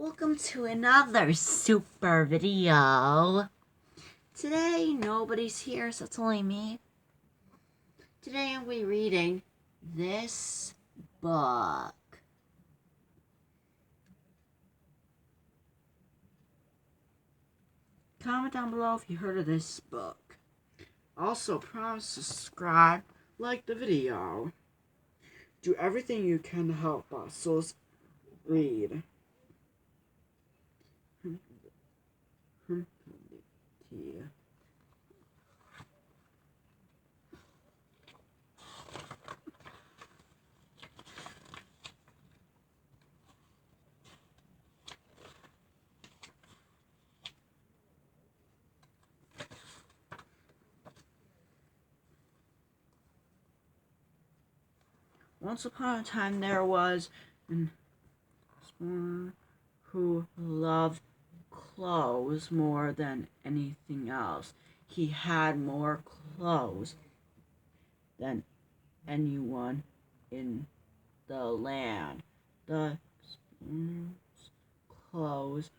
Welcome to another super video. Today, nobody's here, so it's only me. Today, I'm going to be reading this book. Comment down below if you heard of this book. Also, promise to subscribe, like the video. Do everything you can to help us, so let's read. Once upon a time there was someone who loved clothes more than anything else. He had more clothes than anyone in the land. The clothes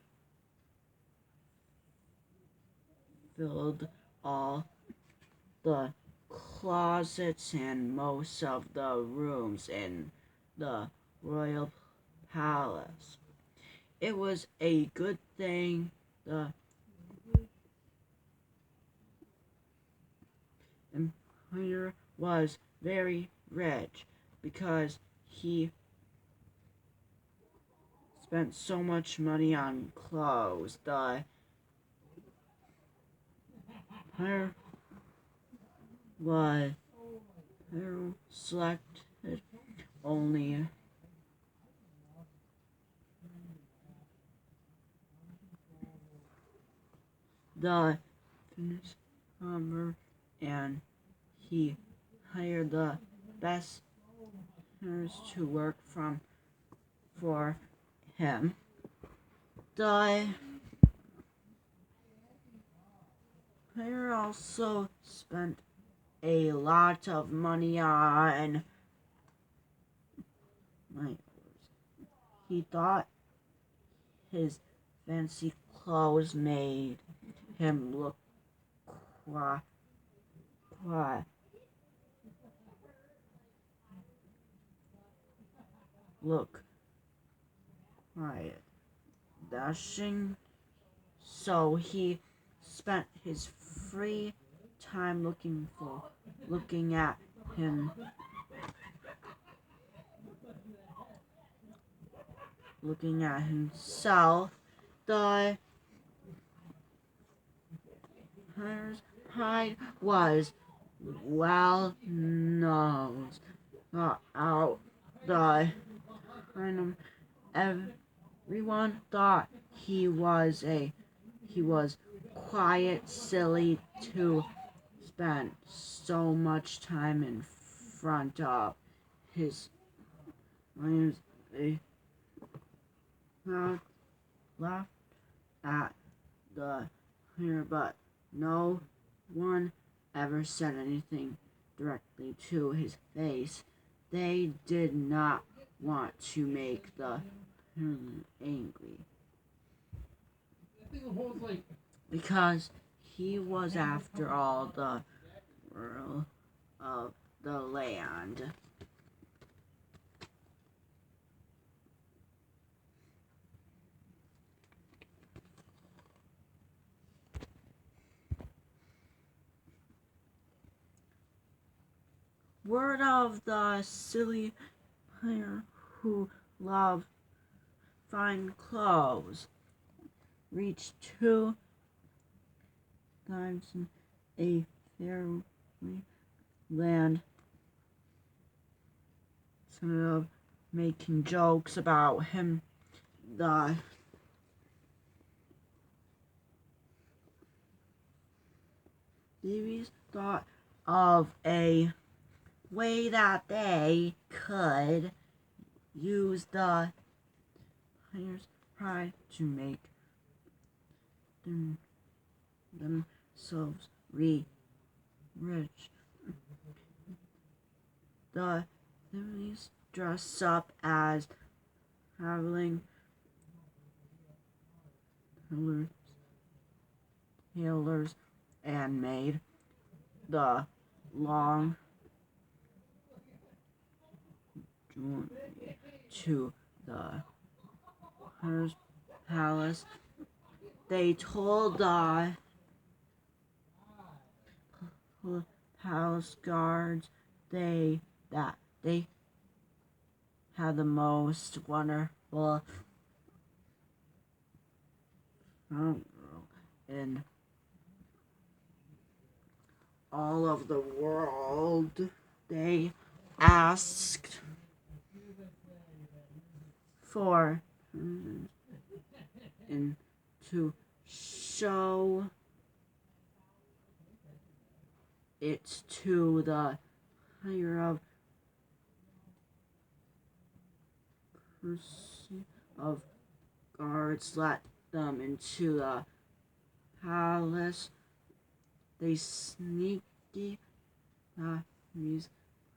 filled all the closets and most of the rooms in the royal palace. It was a good thing the emperor was very rich because he spent so much money on clothes. The emperor was selected only the Finnish farmer, and he hired the best to work for him. The player also spent a lot of money on he thought his fancy clothes made him look quiet. Dashing, so he spent his free time looking at himself. The hunter's pride was well known out the random. Everyone thought he was quiet, silly to spend so much time in front of his lions. They laughed at the hunter, but no one ever said anything directly to his face. They did not want to make the hunter angry, because he was, after all, the ruler of the land. Word of the silly player who loved fine clothes reached 2 times in a fairy land. Instead of making jokes about him, the thieves thought of a way that they could use the player's pride to make themselves rich. The thieves dress up as traveling tailors and made the long journey to the Hunter's palace. They told the palace guards that they had the most wonderful in all of the world. They asked for and to show it to the higher of guards let them into the palace. They sneakily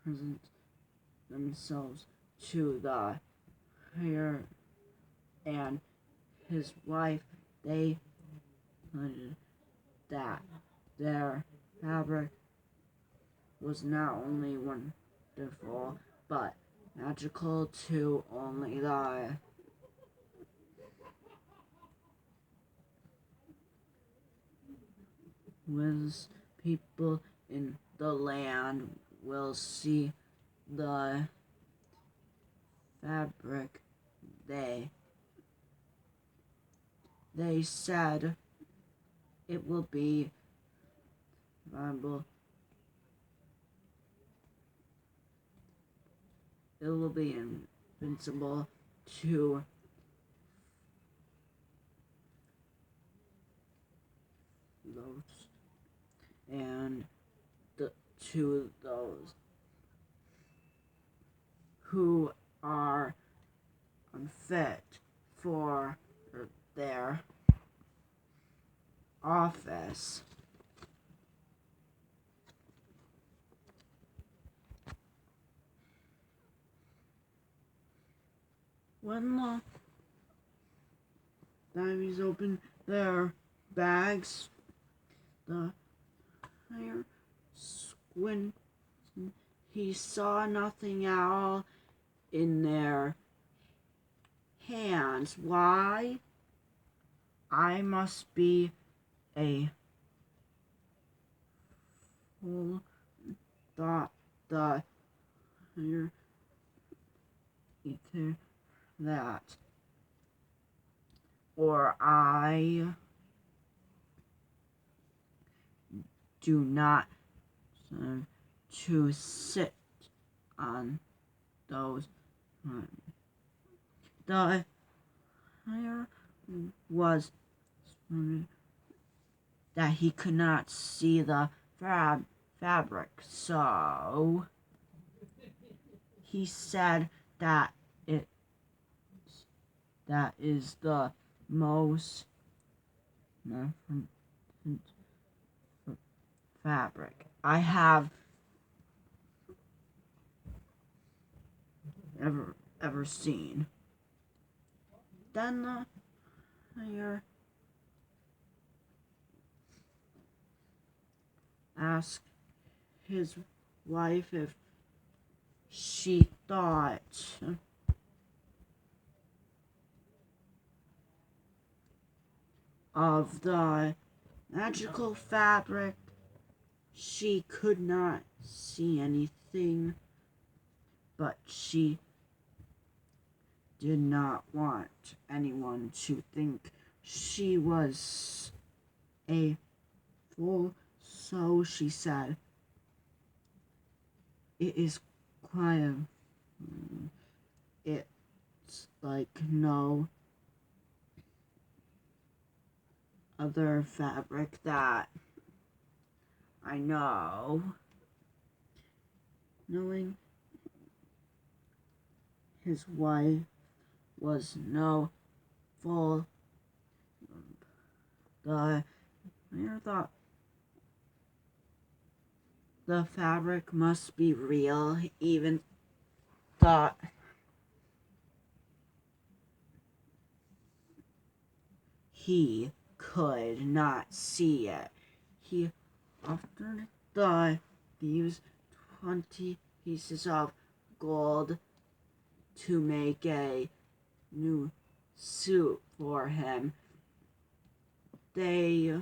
present themselves to the higher and his wife. They noted that their fabric was not only wonderful but magical too. Only the wise people in the land will see the fabric. They said it will be viable. It will be invincible to those and to those who are unfit for their office. When the diaries opened their bags, the higher squint. He saw nothing at all in their hands. Why? I must be a fool, thought the higher ether that, or I do not deserve to sit on those. The higher was that he could not see the fabric, so he said that that is the most fabric I have ever seen. Then the higher asked his wife if she thought of the magical fabric. She could not see anything, but she did not want anyone to think she was a fool, so she said, "It is quiet. It's like no other fabric that I know." Knowing his wife was no fool, the mayor thought the fabric must be real. Even thought he could not see it. He offered the thieves 20 pieces of gold to make a new suit for him. They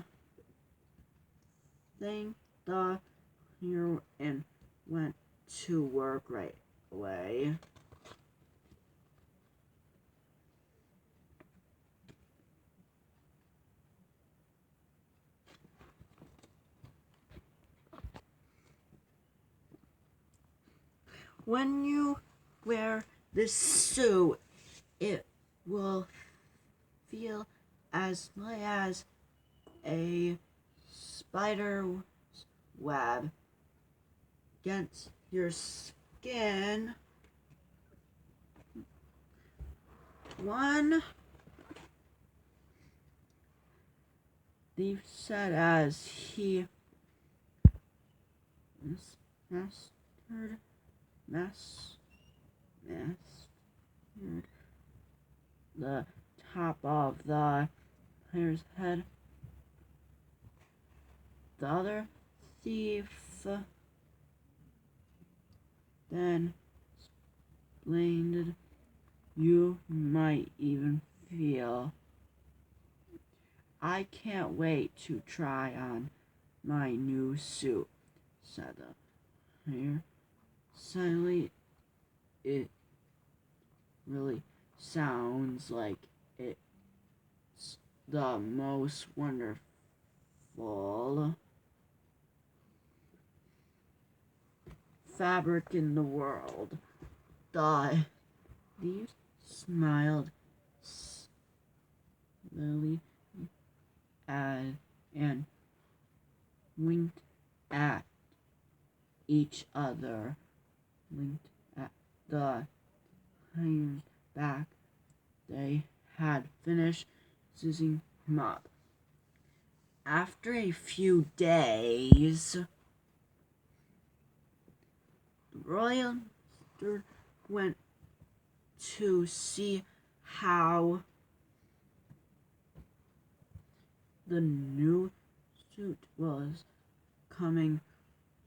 thanked the hero and went to work right away. When you wear this suit, it will feel as light as a spider web against your skin. One thief said as he mastered the top of the player's head. The other thief then explained, "You might even feel. I can't wait to try on my new suit," said the player. Suddenly, it really sounds like it's the most wonderful fabric in the world. The thieves smiled slowly and winked at each other, winked at the player's back. They had finished sizing him up. After a few days, the royal minister went to see how the new suit was coming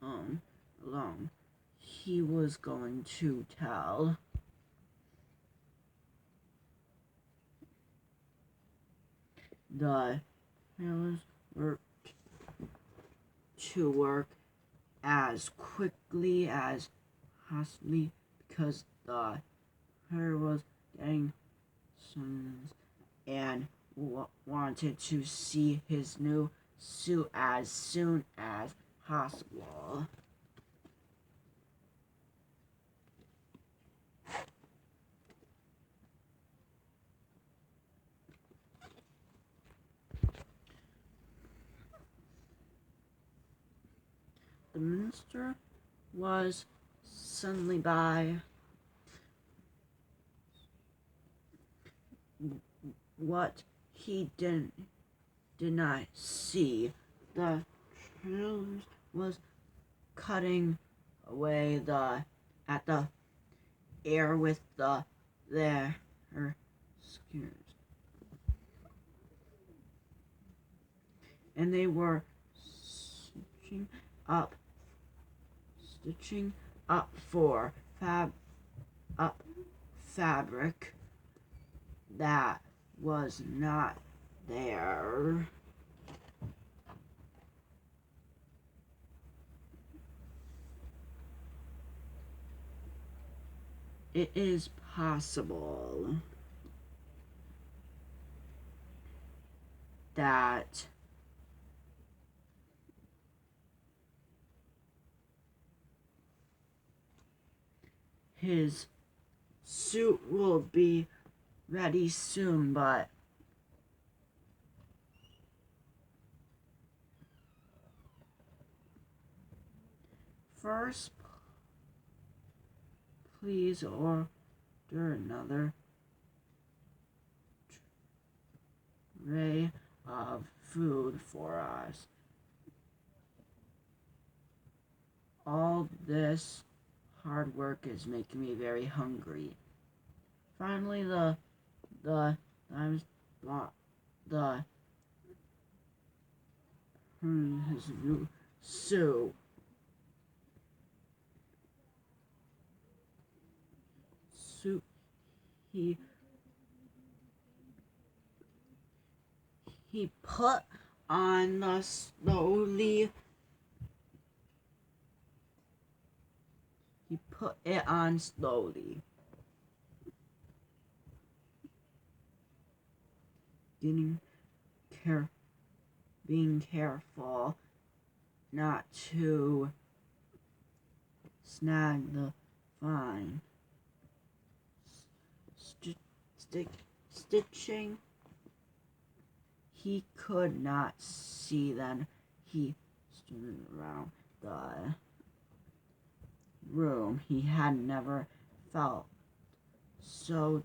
along. He was going to tell the sailors to work as quickly as possibly because the hair was getting summons and wanted to see his new suit as soon as possible. The minister was suddenly by. What he did not see, the trailers was cutting away at the air with their skewers, and they were stitching up for fabric that was not there. It is possible that his suit will be ready soon, but first, please order another tray of food for us. All this hard work is making me very hungry. Finally, the the his new suit. He he put on the slowly. He put it on slowly. Getting being careful not to snag the vine. Stitching. He could not see then. He stood around the room. He had never felt so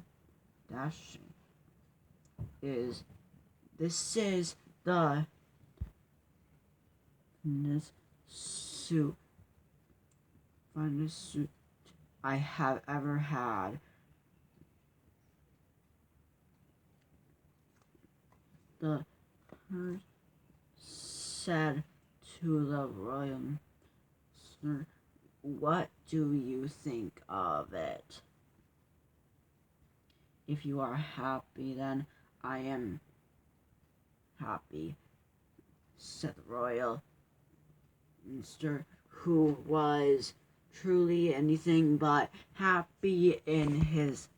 dashing. This is the finest suit I have ever had. The herd said to the royal, "Sir, what do you think of it? If you are happy, then I am happy," said the royal minister, who was truly anything but happy in his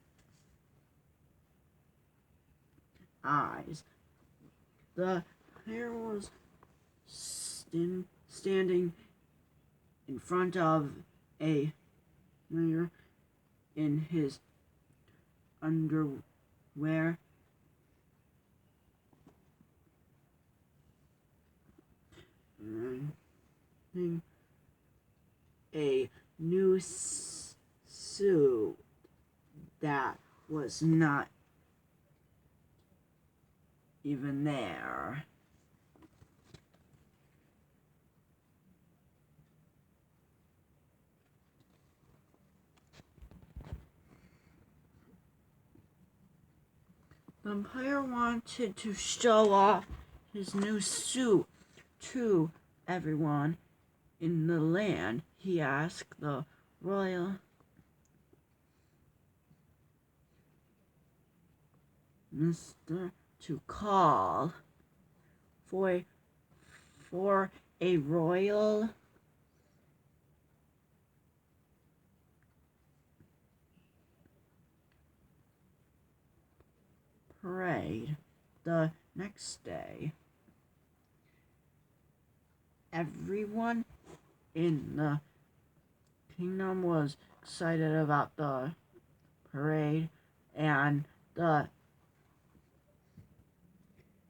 eyes. The hare was standing in front of a mirror in his underwear. A new suit that was not even there. The Vampire wanted to show off his new suit to everyone in the land. He asked the royal minister to call for a royal parade the next day. Everyone in the kingdom was excited about the parade and the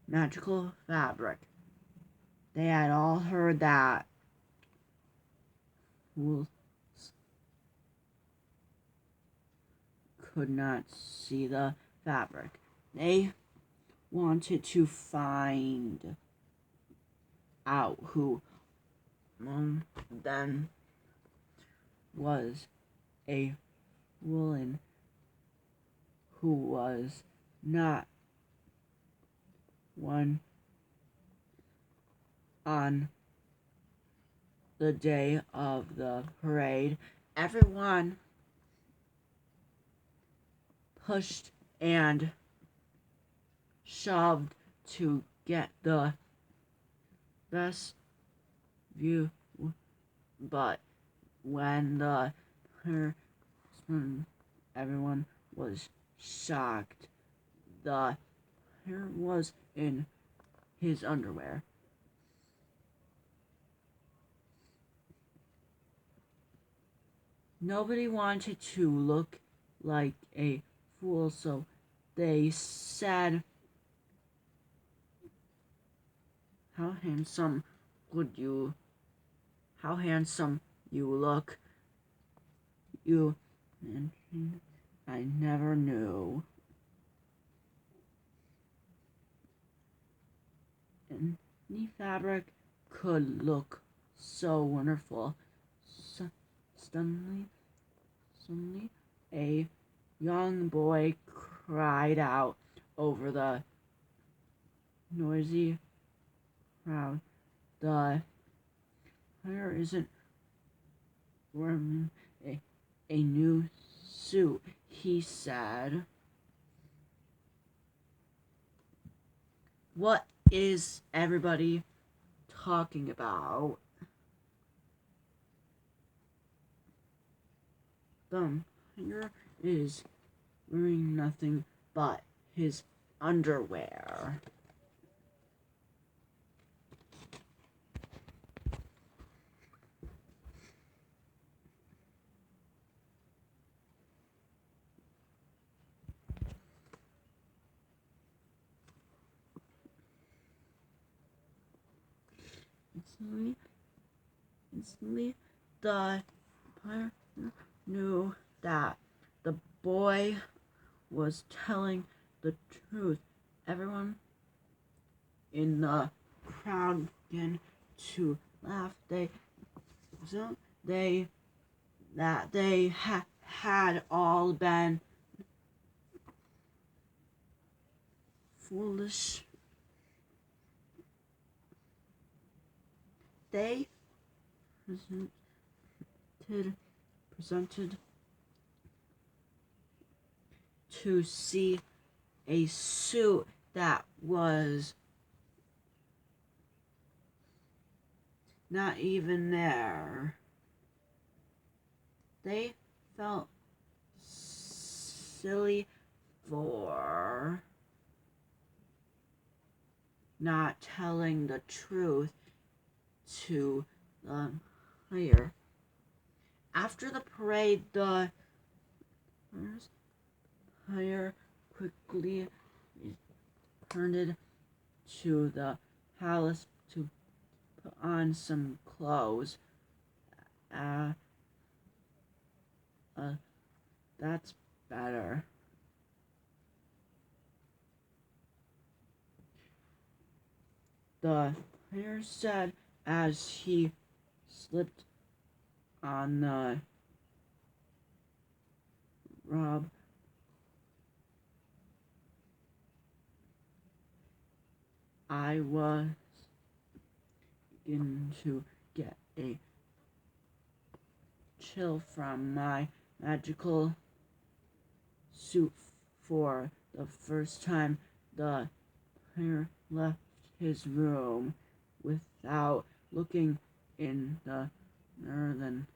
magical fabric. They had all heard that fools could not see the fabric. They wanted to find out who among them was a woman who was not one on the day of the parade. Everyone pushed and shoved to get the best view, but when everyone was shocked. The hare was in his underwear. Nobody wanted to look like a fool, so they said, how handsome you look. You mentioned I never knew. Any fabric could look so wonderful. Suddenly, a young boy cried out over the noisy crowd. The hire isn't wearing a new suit, he said. What is everybody talking about? The hire is wearing nothing but his underwear. Instantly, the pirate knew that the boy was telling the truth. Everyone in the crowd began to laugh. They had all been foolish. They presented to see a suit that was not even there. They felt silly for not telling the truth to the hire. After the parade, the hire quickly returned to the palace to put on some clothes. That's better. The hare said as he slipped on the robe. I was beginning to get a chill from my magical suit. For the first time, the hare left his room without looking in the mirror. Then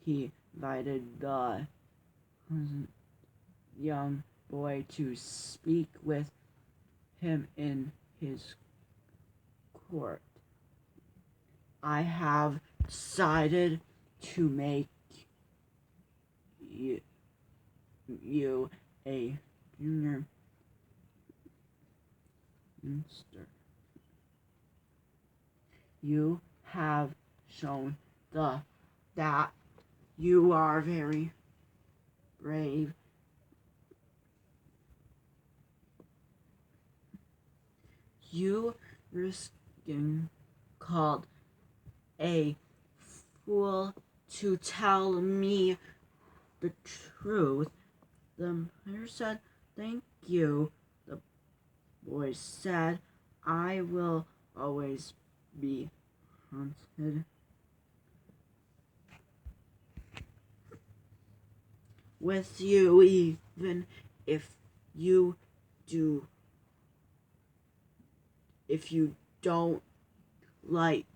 he invited the young boy to speak with him in his court. I have decided to make you a junior minister. You have shown that you are very brave. You risk getting called a fool to tell me the truth. The mayor said, "Thank you." The boy said, "I will always be haunted with you, even if you do if you don't like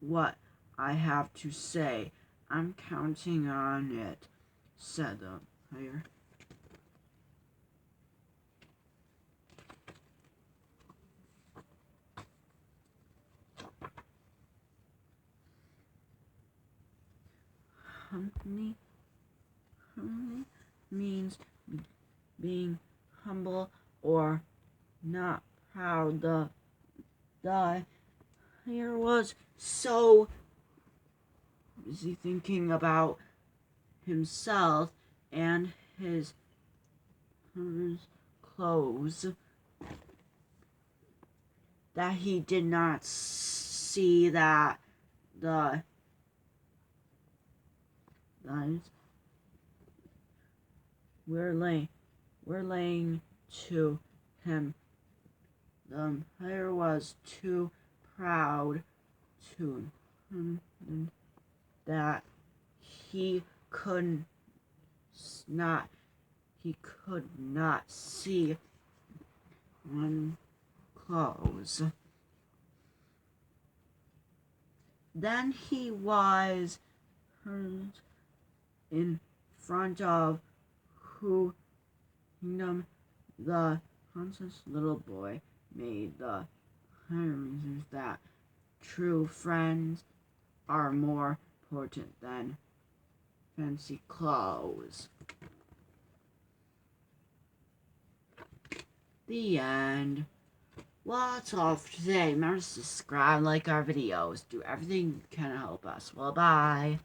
what I have to say. I'm counting on it," said the hare. Humbly means being humble or not proud. The hare was so busy thinking about himself and his clothes that he did not see that the guys were laying to him The player was too proud to that he could not see one close. Then he was in front of who kingdom the princess little boy made the reasons that true friends are more important than fancy clothes. The end. Well, that's all for today. Remember to subscribe, like our videos, do everything you can to help us. Well, bye.